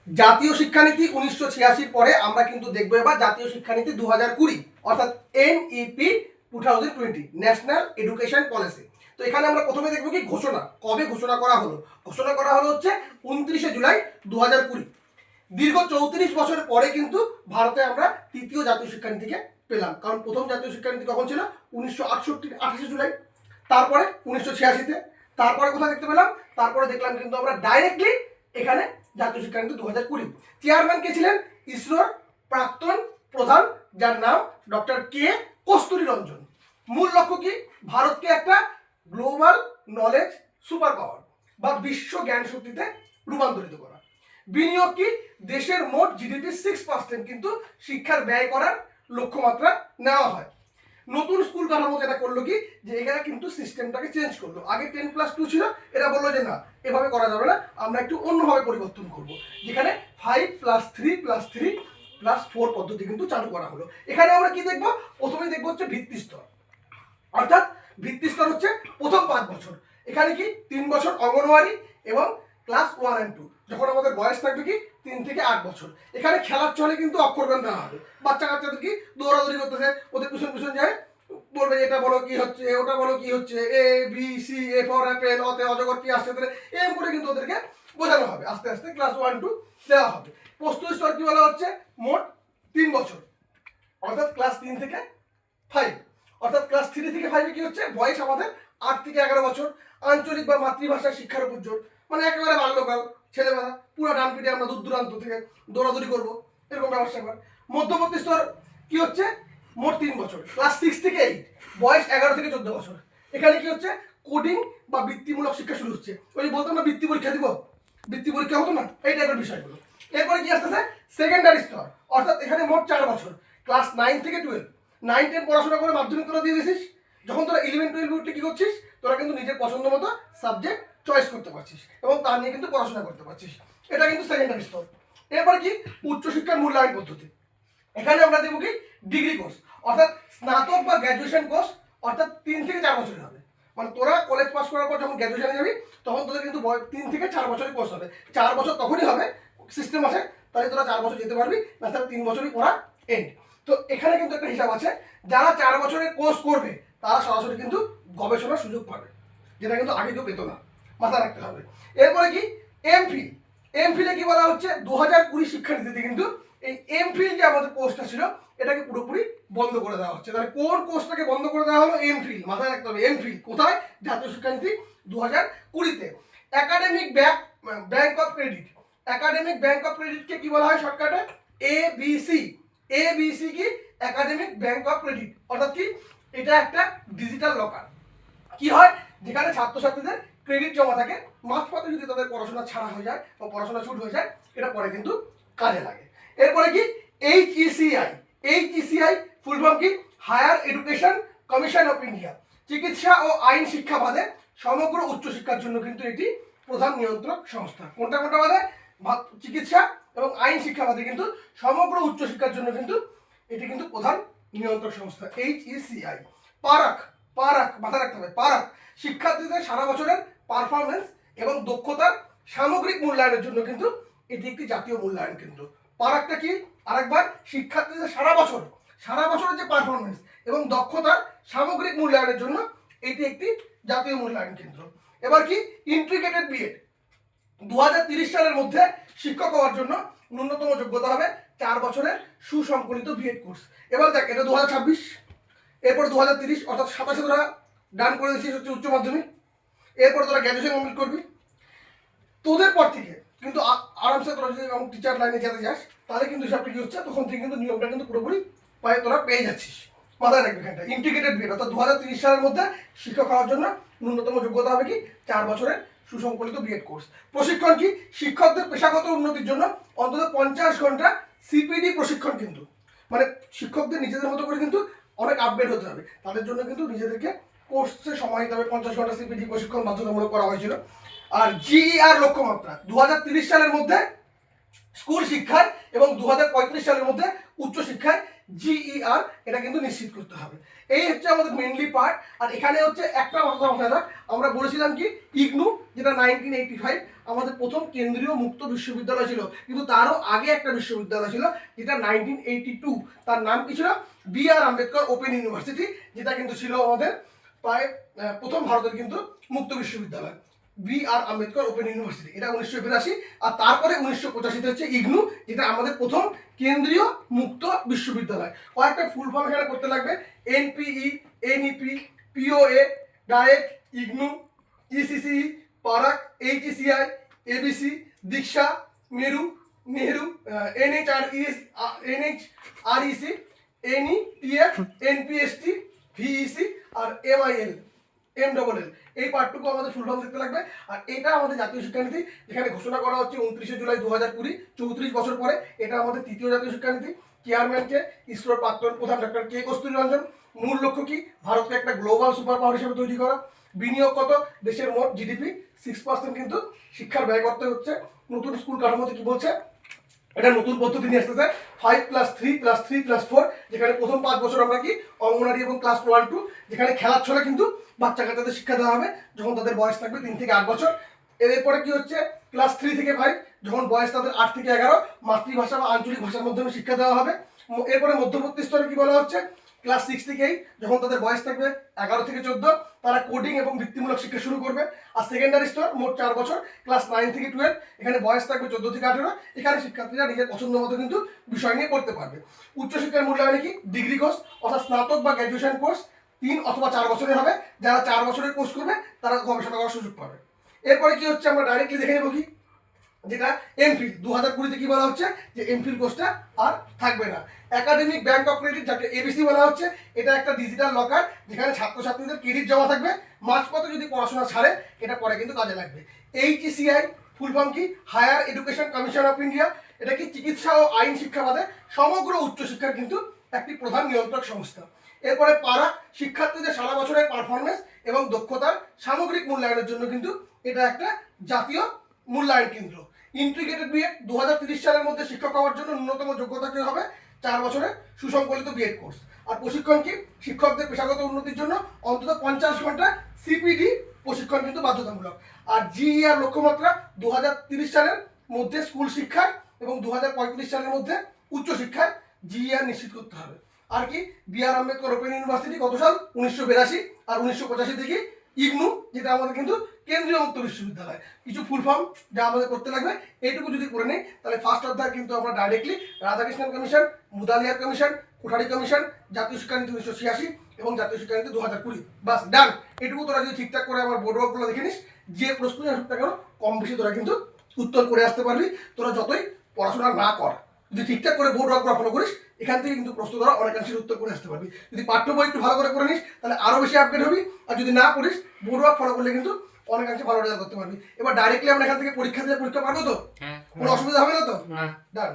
জাতীয় শিক্ষানীতি 1986 পরে আমরা কিন্তু দেখবো এবার জাতীয় শিক্ষানীতি 2020 অর্থাৎ NEP 2020 ন্যাশনাল এডুকেশন পলিসি। তো এখানে আমরা প্রথমে দেখবো কি ঘোষণা, কবে ঘোষণা করা হলো। ঘোষণা করা হলো হচ্ছে 29শে জুলাই 2020। দীর্ঘ 34 বছর পরে কিন্তু ভারতে আমরা তৃতীয় জাতীয় শিক্ষানীতিকে পেলাম, কারণ প্রথম জাতীয় শিক্ষানীতি কখন ছিল 1968 28শে জুলাই, তারপরে 1986-তে, তারপরে কোথায় দেখতে পেলাম, তারপরে দেখলাম কিন্তু আমরা ডাইরেক্টলি এখানে জাতীয় শিক্ষানীতি 2020। চেয়ারম্যান কে ছিলেন? ইসরোর প্রাক্তন প্রধান, যার নাম ডক্টর কে কস্তুরী রঞ্জন। মূল লক্ষ্য কি? ভারতকে একটা গ্লোবাল নলেজ সুপার পাওয়ার বা বিশ্ব জ্ঞান শক্তিতে রূপান্তরিত করা। বিনিয়োগ কি? দেশের মোট জিডিপির 6% কিন্তু শিক্ষার ব্যয় করার লক্ষ্যমাত্রা নেওয়া হয়। নতুন স্কুল কাঠামো যেটা করলো কি, যে এখানে কিন্তু সিস্টেমটাকে চেঞ্জ করলো। আগে 10+2 ছিল, এরা বললো যে না, এভাবে করা যাবে না, আমরা একটু অন্যভাবে পরিবর্তন করব, যেখানে 5+3+3+4 পদ্ধতি কিন্তু চালু করা হলো। এখানে আমরা কি দেখবো? প্রথমে দেখবো হচ্ছে ভিত্তি স্তর, অর্থাৎ ভিত্তি স্তর হচ্ছে প্রথম 5 বছর। এখানে কি 3 বছর অঙ্গনওয়াড়ি এবং ক্লাস 1 and 2, যখন আমাদের বয়স থাকবে কি 3 থেকে 8 বছর। এখানে খেলার চলে কিন্তু অক্ষরজ্ঞান দেওয়া হবে। বাচ্চা কাচ্চাদের কি দৌড়াদৌড়ি করতেছে, ওদের পিছন পিছন যায়, বলবে এটা বলো কি হচ্ছে, ওটা বলো কি হচ্ছে, ABC, A ফর অ্যাপেল, অতে অজগর কি আসছে, এম করে কিন্তু ওদেরকে বোঝানো হবে। আস্তে আস্তে ক্লাস 1 2 দেওয়া হবে। প্রস্তুত স্তর কি বলা হচ্ছে? মোট 3 বছর, অর্থাৎ ক্লাস 3 থেকে 5, অর্থাৎ ক্লাস 3 থেকে 5 কি হচ্ছে, বয়স আমাদের 8 থেকে 11 বছর। আঞ্চলিক বা মাতৃভাষার শিক্ষার উপর জোর, মানে একেবারে বাল্যকাল, ছেলেবেলা পুরো ডান পিঠে আমরা দূর দূরান্ত থেকে দৌড়াদৌড়ি করবো, এরকম ব্যবস্থা কর। মধ্যবর্তী স্তর কি হচ্ছে? মোট 3 বছর, ক্লাস 6 থেকে 8, বয়স 11 থেকে 14 বছর। এখানে কি হচ্ছে? কোডিং বা বৃত্তিমূলক শিক্ষা শুরু হচ্ছে। ওই বলতাম না বৃত্তি পরীক্ষা দিব, বৃত্তি পরীক্ষা হতো না, এই টাইপের বিষয়গুলো। এরপরে কি আসতেছে? সেকেন্ডারি স্তর, অর্থাৎ এখানে মোট 4 বছর, ক্লাস 9 থেকে 12। 9 10 পড়াশোনা করে মাধ্যমিক তোরা দিয়ে দিয়েছিস, যখন তোরা 11 12 উঠে কি করছিস, তোরা কিন্তু নিজের পছন্দ মতো সাবজেক্ট চয়েস করতে পারছিস এবং তা নিয়ে কিন্তু পড়াশোনা করতে পারছিস। এটা কিন্তু সেকেন্ডারি স্তর। এরপরে কি? উচ্চশিক্ষার মূল্যায়ন পদ্ধতি। এখানে আমরা দেবো কি ডিগ্রি কোর্স, অর্থাৎ স্নাতক বা গ্র্যাজুয়েশন কোর্স, অর্থাৎ 3 থেকে 4 বছরের হবে। মানে তোরা কলেজ পাস করার পর যখন গ্র্যাজুয়েশনে যাবি, তখন তোদের কিন্তু 3 থেকে 4 বছরের কোর্স হবে। 4 বছর তখনই হবে, সিস্টেম আছে, তাহলে তোরা 4 বছর যেতে পারবি, না তাহলে 3 বছরই পড়া এন্ড। তো এখানে কিন্তু একটা হিসাব আছে, যারা 4 বছরের কোর্স করবে তারা সরাসরি কিন্তু গবেষণার সুযোগ পাবে, যেটা কিন্তু আগে কেউ পেত না, মাথা রাখতে হবে। এরপরে কি এমফিল। এমফিলে কি বলা হচ্ছে? 2020 শিক্ষানীতিতে কিন্তু এই এমফিল যে আমাদের কোর্সটা ছিল, এটাকে পুরোপুরি বন্ধ করে দেওয়া হচ্ছে। তাহলে কোন কোর্সটাকে বন্ধ করে দেওয়া হলো? এমফিল, মাথায় রাখতে হবে। এমফিল কোথায়? জাতীয় শিক্ষানীতি 2020-তে। Academic bank of credit. Academic bank of ক্রেডিটকে কি বলা হয় শর্টকাটে? ABC। ABC কি? একাডেমিক ব্যাংক অফ ক্রেডিট, অর্থাৎ কি এটা একটা ডিজিটাল লকার। কি হয়? যেখানে ছাত্রছাত্রীদের ক্রেডিট জমা থাকে, মাঝপথে যদি তাদের পড়াশোনা ছাড়া হয়ে যায় বা পড়াশোনা ছুট হয়ে যায়, এটা পরে কিন্তু কাজে লাগে। এরপরে কি HECI। HECI ফুল ফর্ম কি? Higher education commission of India. চিকিৎসা ও আইন শিক্ষা বাদে সমগ্র উচ্চশিক্ষার জন্য কিন্তু এটি প্রধান নিয়ন্ত্রক সংস্থা। কোনটা কোনটা বাদে? চিকিৎসা এবং আইন শিক্ষা বাদে কিন্তু সমগ্র উচ্চশিক্ষার জন্য কিন্তু এটি কিন্তু প্রধান নিয়ন্ত্রক সংস্থা, HECI। পারাক, পারাক মাথায় রাখতে হবে। পারাক শিক্ষার্থীদের সারা বছরের পারফরমেন্স এবং দক্ষতার সামগ্রিক মূল্যায়নের জন্য কিন্তু এটি একটি জাতীয় মূল্যায়ন কেন্দ্র। পারাকটা কি? আরেকবার, শিক্ষার্থীদের সারা বছরের যে পারফরমেন্স এবং দক্ষতার সামগ্রিক মূল্যায়নের জন্য এটি একটি জাতীয় মূল্যায়ন কেন্দ্র। এবার কি ইন্টিগ্রেটেড বিএড। 2030 সালের মধ্যে শিক্ষক হওয়ার জন্য ন্যূনতম যোগ্যতা হবে 4 বছরের সুসংকলিত বিএড কোর্স। এবার দেখ, এটা 2026, এরপর 2030, অর্থাৎ 27-এ তোরা ডান করে দিচ্ছিস হচ্ছে উচ্চ মাধ্যমিক, এরপর তোরা গ্র্যাজুয়েশন কমপ্লিট করবি। তোদের পর থেকে কিন্তু আরামসে তোরা যদি টিচার লাইনে যেতে যাস, তাহলে কিন্তু হিসাবটা কি হচ্ছে, তখন থেকে কিন্তু নিয়মটা কিন্তু পুরোপুরি পায়ে তোরা পেয়ে যাচ্ছিস। মাথায় রাখবে এখানটা ইন্টিগ্রেটেড বিএড, অর্থাৎ 2030 সালের মধ্যে শিক্ষক হওয়ার জন্য ন্যূনতম যোগ্যতা হবে কি 4 বছরের সুসংকলিত বিএড কোর্স। প্রশিক্ষণ কি? শিক্ষকদের পেশাগত উন্নতির জন্য অন্তত 50 ঘন্টা সিপিডি প্রশিক্ষণ, কিন্তু মানে শিক্ষকদের নিজেদের মতো করে কিন্তু অনেক আপডেট হতে হবে, তাদের জন্য কিন্তু নিজেদেরকে কোর্সে সময় দিতে হবে। 50 ঘন্টা সিপিডি প্রশিক্ষণ বাধ্যতামূলক করা হয়েছিল। আর GER লক্ষ্যমাত্রা 2030 সালের মধ্যে স্কুল শিক্ষায় এবং 2035 সালের মধ্যে উচ্চশিক্ষায় GER, এটা কিন্তু নিশ্চিত করতে হবে। এই হচ্ছে আমাদের মেনলি পার্ট। আর এখানে হচ্ছে একটা কথা মাথায় রাখ, আমরা বলেছিলাম কি ইগনু, যেটা 1985 আমাদের প্রথম কেন্দ্রীয় মুক্ত বিশ্ববিদ্যালয় ছিল, কিন্তু তারও আগে একটা বিশ্ববিদ্যালয় ছিল যেটা 1982, তার নাম কি ছিল? BR আম্বেদকর ওপেন ইউনিভার্সিটি, যেটা কিন্তু ছিল আমাদের প্রায় প্রথম ভারতের কিন্তু মুক্ত বিশ্ববিদ্যালয়। BR আম্বেদকর ওপেন ইউনিভার্সিটি, এটা 1982। আর তারপরে 1985 হচ্ছে ইগনু, যেটা আমাদের প্রথম কেন্দ্রীয় মুক্ত বিশ্ববিদ্যালয়। কয়েকটা ফুল ফর্ম এখানে করতে লাগবে: NPE, NEP, POA, diet, IGNOU, ECCE, Parag, HECI, ABC, দীক্ষা, মেরু, Nehru, NHREC, NETF, NPST, VEC আর MIL, MLL। এই পার্টটুকু আমাদের ফুল ফর্ম দেখতে লাগবে। আর এটা আমাদের জাতীয় শিক্ষানীতি, যেখানে ঘোষণা করা হচ্ছে 29 জুলাই 2020, 34 বছর পরে। এটা আমাদের তৃতীয় জাতীয় শিক্ষানীতি। চেয়ারম্যানকে ইসরোর প্রাক্তন প্রধান ডক্টর কে কস্তুরী রঞ্জন। মূল লক্ষ্য কি? ভারতকে একটা গ্লোবাল সুপার পাওয়ার হিসেবে তৈরি করা। বিনিয়োগ কত? দেশের মোট GDP 6% কিন্তু শিক্ষার ব্যয় করতে হচ্ছে। নতুন স্কুল কাঠামোতে কি বলছে? এটা নতুন পদ্ধতি নিয়ে আসতেছে 5+3+3+4, যেখানে প্রথম 5 বছর আমরা কি অঙ্গনারী এবং ক্লাস 1-2, যেখানে খেলার ছলে কিন্তু বাচ্চা কাচ্চাদের শিক্ষা দেওয়া হবে যখন তাদের বয়স থাকবে 3 থেকে 8 বছর। এরপরে কি হচ্ছে? ক্লাস 3 থেকে 5, যখন বয়স তাদের 8 থেকে 11, মাতৃভাষা বা আঞ্চলিক ভাষার মাধ্যমে শিক্ষা দেওয়া হবে। এরপরে মধ্যবর্তী স্তরে কি বলা হচ্ছে? ক্লাস 6 থেকে 8, যখন তাদের বয়স থাকবে 11 থেকে 14, তারা কোডিং এবং বৃত্তিমূলক শিক্ষা শুরু করবে। আর সেকেন্ডারি স্তর মোট 4 বছর, ক্লাস 9 থেকে 12, এখানে বয়স থাকবে 14 থেকে 18। এখানে শিক্ষার্থীরা নিজের পছন্দ মতো কিন্তু বিষয় নিয়ে পড়তে পারবে। উচ্চশিক্ষার মূল্যায়নে কি? ডিগ্রি কোর্স অর্থাৎ স্নাতক বা গ্র্যাজুয়েশন কোর্স 3 অথবা 4 বছরের হবে। যারা 4 বছরের কোর্স করবে তারা গবেষণা করার সুযোগ পাবে। এরপরে কি হচ্ছে? আমরা ডাইরেক্টলি দেখে নেব কি, যেটা এমফিল 2020-তে কি বলা হচ্ছে? যে এমফিল কোর্সটা আর থাকবে না। একাডেমিক ব্যাংক অফ ক্রেডিট, যাকে ABC বলা হচ্ছে, এটা একটা ডিজিটাল লকার, যেখানে ছাত্রছাত্রীদের ক্রেডিট জমা থাকবে। মাঝপথে যদি পড়াশোনা ছাড়ে, এটা পরে কিন্তু কাজে লাগবে। HECI ফুল ফর্ম কি? Higher education commission of India. এটা কি চিকিৎসা ও আইন শিক্ষা বাদে সমগ্র উচ্চশিক্ষার কিন্তু একটি প্রধান নিয়ন্ত্রক সংস্থা। এরপরে পারা, শিক্ষার্থীদের সারা বছরের পারফরমেন্স এবং দক্ষতার সামগ্রিক মূল্যায়নের জন্য কিন্তু এটা একটা জাতীয় মূল্যায়ন কেন্দ্র। ইন্টিগ্রেটেড বিএড 2030 সালের মধ্যে শিক্ষক হওয়ার জন্য ন্যূনতম যোগ্যতা কি হবে? 4 বছরের সুসংকলিত বিএড কোর্স। আর প্রশিক্ষণ কি? শিক্ষকদের পেশাগত উন্নতির জন্য অন্তত 50 ঘন্টা CPD প্রশিক্ষণ কিন্তু বাধ্যতামূলক। আর GER লক্ষ্যমাত্রা 2030 সালের মধ্যে স্কুল শিক্ষার এবং 2035 সালের মধ্যে উচ্চশিক্ষার GER নিশ্চিত করতে হবে। আর কি? BR আম্বেদকর ওপেন ইউনিভার্সিটি কত সাল? 1982। আর 1985 থেকে ইগনু, যেটা আমাদের কিন্তু কেন্দ্রীয় মুক্ত বিশ্ববিদ্যালয়। কিছু ফুল ফর্ম যা আমাদের করতে লাগবে, এইটুকু যদি করে নিই, তাহলে ফার্স্ট অধ্যায় কিন্তু আমরা directly Radhakrishnan commission, Mudaliar commission, Kothari commission, জাতীয় শিক্ষানীতি 1986 এবং জাতীয় শিক্ষানীতি 2020, বাস ডান। এটুকু তোরা যদি ঠিকঠাক করে আমার বোর্ড ওয়ার্কগুলো দেখে নিস, যে প্রশ্নই আসুক না কেন কম বেশি তোরা কিন্তু উত্তর করে আসতে পারবি। তোরা যতই পড়াশোনা না কর, যদি ঠিকঠাক করে বোর্ড ওয়ার্কগুলো ফলো করিস, এখান থেকে কিন্তু প্রশ্ন দ্বারা অনেকাংশের উত্তর করে আসতে পারবি। যদি পাঠ্য বই একটু ভালো করে নিস, তাহলে আরও বেশি আপডেট হবি। আর যদি না করিস, বোর্ড ওয়ার্ক ফলো করলে কিন্তু অনেকাংশে ভালো রেজাল্ট করতে পারবি। এবার ডাইরেক্টলি আমরা এখান থেকে পরীক্ষা দিয়ে পরীক্ষা পারবো তো? কোনো অসুবিধা হবে না তো? ডান।